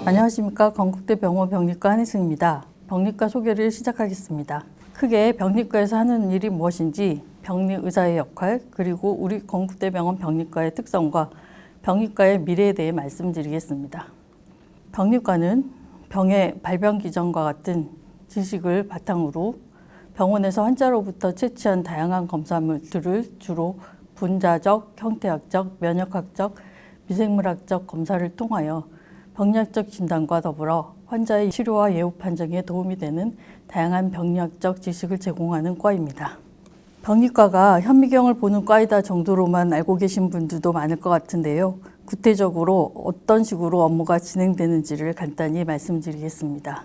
안녕하십니까. 건국대 병원 병리과 한혜승입니다. 병리과 소개를 시작하겠습니다. 크게 병리과에서 하는 일이 무엇인지, 병리의사의 역할, 그리고 우리 건국대 병원 병리과의 특성과 병리과의 미래에 대해 말씀드리겠습니다. 병리과는 병의 발병 기전과 같은 지식을 바탕으로 병원에서 환자로부터 채취한 다양한 검사물들을 주로 분자적, 형태학적, 면역학적, 미생물학적 검사를 통하여 병리학적 진단과 더불어 환자의 치료와 예후 판정에 도움이 되는 다양한 병리학적 지식을 제공하는 과입니다. 병리과가 현미경을 보는 과이다 정도로만 알고 계신 분들도 많을 것 같은데요. 구체적으로 어떤 식으로 업무가 진행되는지를 간단히 말씀드리겠습니다.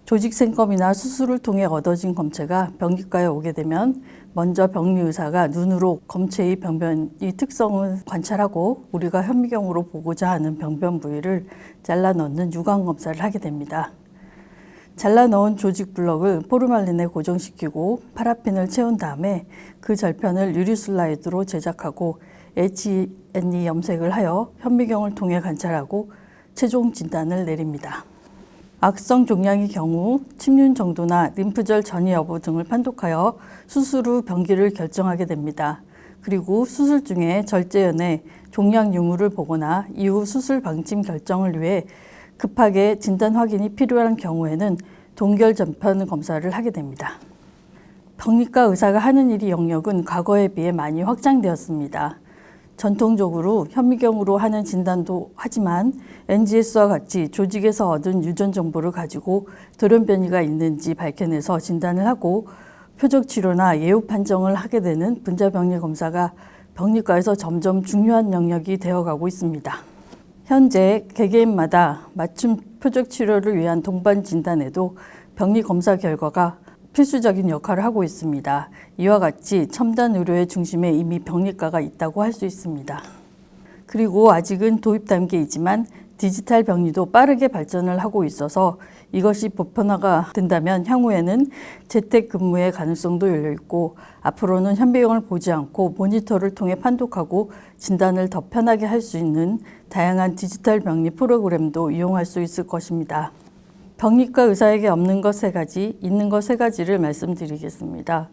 조직생검이나 수술을 통해 얻어진 검체가 병리과에 오게 되면 먼저 병리의사가 눈으로 검체의 병변의 특성을 관찰하고 우리가 현미경으로 보고자 하는 병변 부위를 잘라 넣는 유광검사를 하게 됩니다. 잘라 넣은 조직 블럭을 포르말린에 고정시키고 파라핀을 채운 다음에 그 절편을 유리 슬라이드로 제작하고 H&E 염색을 하여 현미경을 통해 관찰하고 최종 진단을 내립니다. 악성 종양의 경우 침륜 정도나 림프절 전이 여부 등을 판독하여 수술 후 병기를 결정하게 됩니다. 그리고 수술 중에 절제연에 종양 유무를 보거나 이후 수술 방침 결정을 위해 급하게 진단 확인이 필요한 경우에는 동결 전편 검사를 하게 됩니다. 병리과 의사가 하는 일의 영역은 과거에 비해 많이 확장되었습니다. 전통적으로 현미경으로 하는 진단도 하지만 NGS와 같이 조직에서 얻은 유전 정보를 가지고 돌연 변이가 있는지 밝혀내서 진단을 하고 표적 치료나 예후 판정을 하게 되는 분자병리 검사가 병리과에서 점점 중요한 영역이 되어가고 있습니다. 현재 개개인마다 맞춤 표적 치료를 위한 동반 진단에도 병리 검사 결과가 필수적인 역할을 하고 있습니다. 이와 같이 첨단 의료의 중심에 이미 병리과가 있다고 할 수 있습니다. 그리고 아직은 도입 단계이지만 디지털 병리도 빠르게 발전을 하고 있어서 이것이 보편화가 된다면 향후에는 재택근무의 가능성도 열려 있고 앞으로는 현미경을 보지 않고 모니터를 통해 판독하고 진단을 더 편하게 할 수 있는 다양한 디지털 병리 프로그램도 이용할 수 있을 것입니다. 병리과 의사에게 없는 것 3가지, 있는 것 3가지를 말씀드리겠습니다.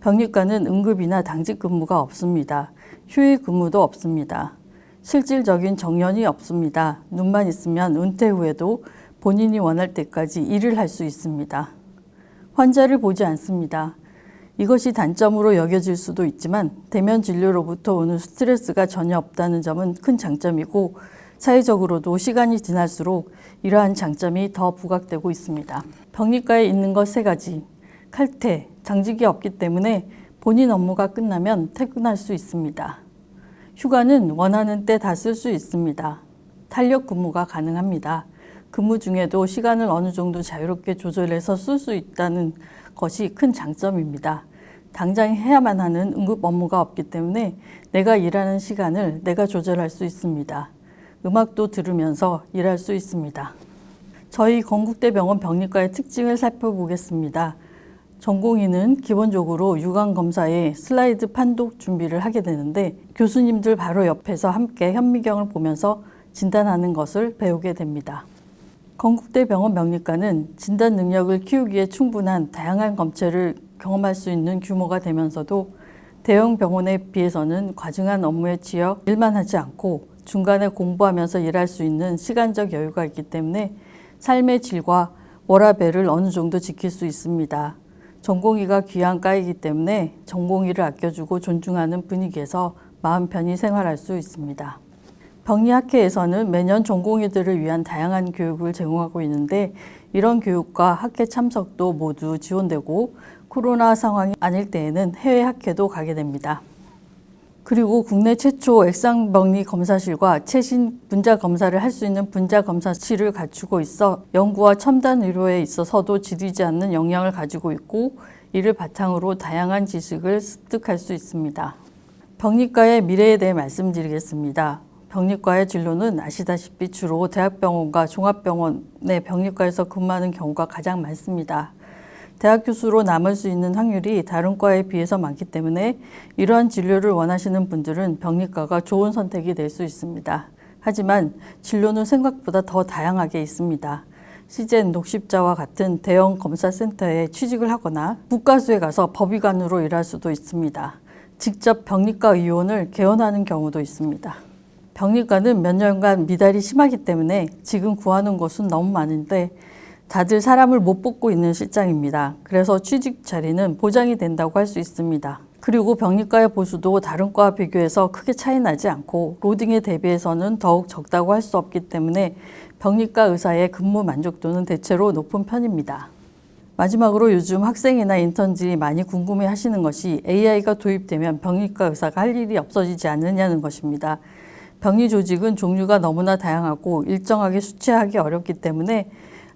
병리과는 응급이나 당직 근무가 없습니다. 휴일 근무도 없습니다. 실질적인 정년이 없습니다. 눈만 있으면 은퇴 후에도 본인이 원할 때까지 일을 할 수 있습니다. 환자를 보지 않습니다. 이것이 단점으로 여겨질 수도 있지만 대면 진료로부터 오는 스트레스가 전혀 없다는 점은 큰 장점이고 사회적으로도 시간이 지날수록 이러한 장점이 더 부각되고 있습니다. 병리과에 있는 것 3가지, 칼퇴, 당직이 없기 때문에 본인 업무가 끝나면 퇴근할 수 있습니다. 휴가는 원하는 때 다 쓸 수 있습니다. 탄력 근무가 가능합니다. 근무 중에도 시간을 어느 정도 자유롭게 조절해서 쓸 수 있다는 것이 큰 장점입니다. 당장 해야만 하는 응급 업무가 없기 때문에 내가 일하는 시간을 내가 조절할 수 있습니다. 음악도 들으면서 일할 수 있습니다. 저희 건국대 병원 병리과의 특징을 살펴보겠습니다. 전공의는 기본적으로 유광검사에 슬라이드 판독 준비를 하게 되는데 교수님들 바로 옆에서 함께 현미경을 보면서 진단하는 것을 배우게 됩니다. 건국대 병원 병리과는 진단 능력을 키우기에 충분한 다양한 검체를 경험할 수 있는 규모가 되면서도 대형 병원에 비해서는 과중한 업무에 치여 일만 하지 않고 중간에 공부하면서 일할 수 있는 시간적 여유가 있기 때문에 삶의 질과 워라밸을 어느 정도 지킬 수 있습니다. 전공의가 귀한 과이기 때문에 전공의를 아껴주고 존중하는 분위기에서 마음 편히 생활할 수 있습니다. 병리학회에서는 매년 전공의들을 위한 다양한 교육을 제공하고 있는데 이런 교육과 학회 참석도 모두 지원되고 코로나 상황이 아닐 때에는 해외 학회도 가게 됩니다. 그리고 국내 최초 액상병리 검사실과 최신 분자 검사를 할 수 있는 분자 검사실을 갖추고 있어 연구와 첨단 의료에 있어서도 지리지 않는 역량을 가지고 있고 이를 바탕으로 다양한 지식을 습득할 수 있습니다. 병리과의 미래에 대해 말씀드리겠습니다. 병리과의 진로는 아시다시피 주로 대학병원과 종합병원의 병리과에서 근무하는 경우가 가장 많습니다. 대학 교수로 남을 수 있는 확률이 다른 과에 비해서 많기 때문에 이러한 진료를 원하시는 분들은 병리과가 좋은 선택이 될 수 있습니다. 하지만 진로는 생각보다 더 다양하게 있습니다. 시젠 녹십자와 같은 대형 검사센터에 취직을 하거나 국가수에 가서 법의관으로 일할 수도 있습니다. 직접 병리과 의원을 개원하는 경우도 있습니다. 병리과는 몇 년간 미달이 심하기 때문에 지금 구하는 곳은 너무 많은데 다들 사람을 못 뽑고 있는 실정입니다. 그래서 취직 자리는 보장이 된다고 할 수 있습니다. 그리고 병리과의 보수도 다른 과와 비교해서 크게 차이 나지 않고 로딩에 대비해서는 더욱 적다고 할 수 없기 때문에 병리과 의사의 근무 만족도는 대체로 높은 편입니다. 마지막으로 요즘 학생이나 인턴들이 많이 궁금해 하시는 것이 AI가 도입되면 병리과 의사가 할 일이 없어지지 않느냐는 것입니다. 병리 조직은 종류가 너무나 다양하고 일정하게 수치하기 어렵기 때문에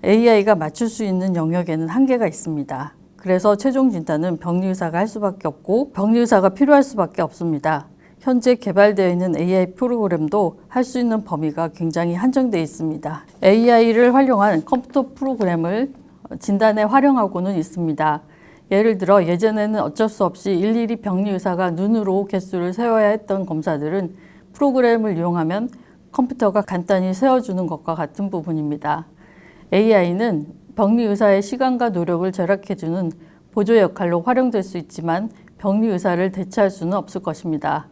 AI가 맞출 수 있는 영역에는 한계가 있습니다. 그래서 최종 진단은 병리의사가 할 수밖에 없고 병리의사가 필요할 수밖에 없습니다. 현재 개발되어 있는 AI 프로그램도 할 수 있는 범위가 굉장히 한정되어 있습니다. AI를 활용한 컴퓨터 프로그램을 진단에 활용하고는 있습니다. 예를 들어 예전에는 어쩔 수 없이 일일이 병리의사가 눈으로 개수를 세워야 했던 검사들은 프로그램을 이용하면 컴퓨터가 간단히 세워주는 것과 같은 부분입니다. AI는 병리의사의 시간과 노력을 절약해주는 보조 역할로 활용될 수 있지만 병리의사를 대체할 수는 없을 것입니다.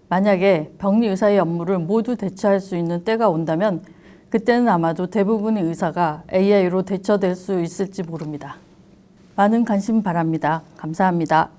만약에 병리의사의 업무를 모두 대체할 수 있는 때가 온다면 그때는 아마도 대부분의 의사가 AI로 대처될 수 있을지 모릅니다. 많은 관심 바랍니다. 감사합니다.